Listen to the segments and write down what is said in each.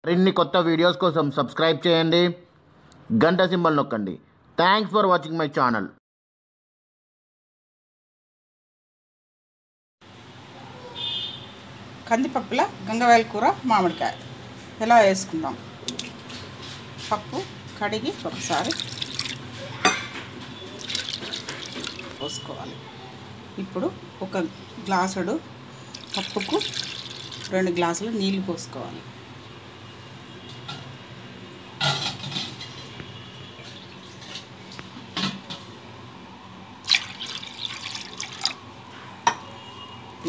మరిన్ని కొత్త వీడియోస్ కోసం సబ్స్క్రైబ్ చేయండి, గంట సింబల్ నొక్కండి. Thanks for watching my channel. కందిపప్పుల గంగవాయల కూర మామిడికాయ ఎలా వేసుకుందాం. పప్పు కడిగి ఒకసారి పోసుకోవాలి. ఇప్పుడు ఒక గ్లాసుడు పప్పుకు 2 గ్లాసులు నీళ్ళు పోసుకోవాలి.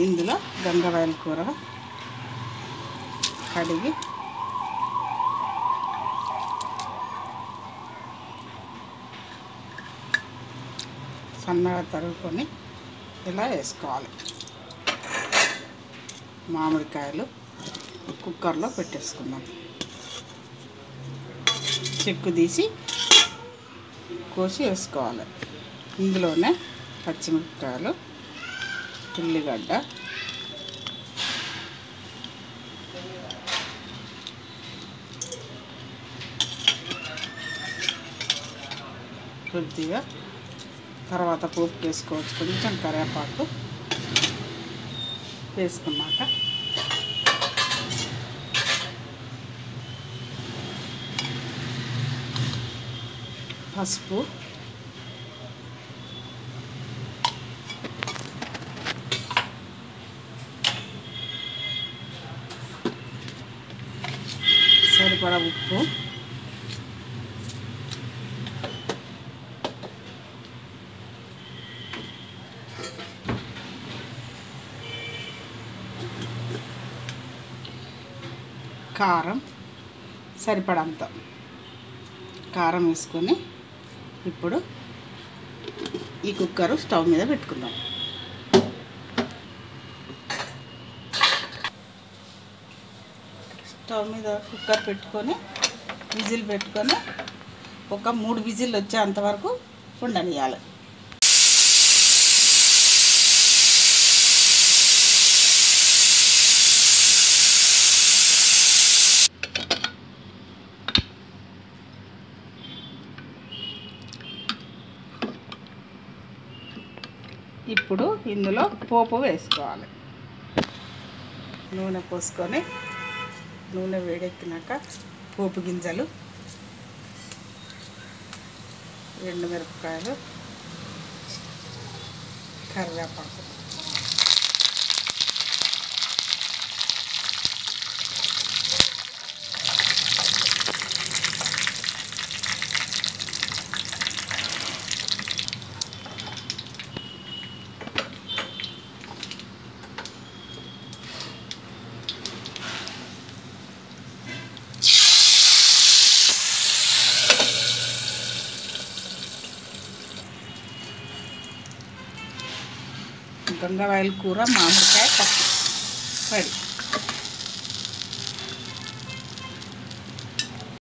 ఇందులో గంగవాయల కూర కడిగి సన్నగా తరుగుకొని ఇలా వేసుకోవాలి. మామిడికాయలు కుక్కర్లో పెట్టేసుకుందాం. చెక్కు తీసి కోసి వేసుకోవాలి. ఇందులోనే పచ్చిమిరపకాయలు, ఉల్లిగడ్డ, కొద్దిగా తర్వాత పోపు వేసుకోవచ్చు. కొంచెం కరివేపాకు వేసుకున్నాక పసుపు, సరిపడా ఉప్పు, కారం సరిపడంత కారం వేసుకొని ఇప్పుడు ఈ కుక్కరు స్టవ్ మీద పెట్టుకుందాం. స్టవ్ మీద కుక్కర్ పెట్టుకొని విజిల్ పెట్టుకొని ఒక 3 విజిల్ వచ్చేంత వరకు ఉండనియాలి. ఇప్పుడు ఇందులో పోపు వేసుకోవాలి. నూనె పోసుకొని నూనె వేడెక్కినాక పోపు గింజలు, ఎండుమిరపకాయలు, కరివేపాకు, గంగవాయల కూర మామిడికాయ పప్పు రెడీ.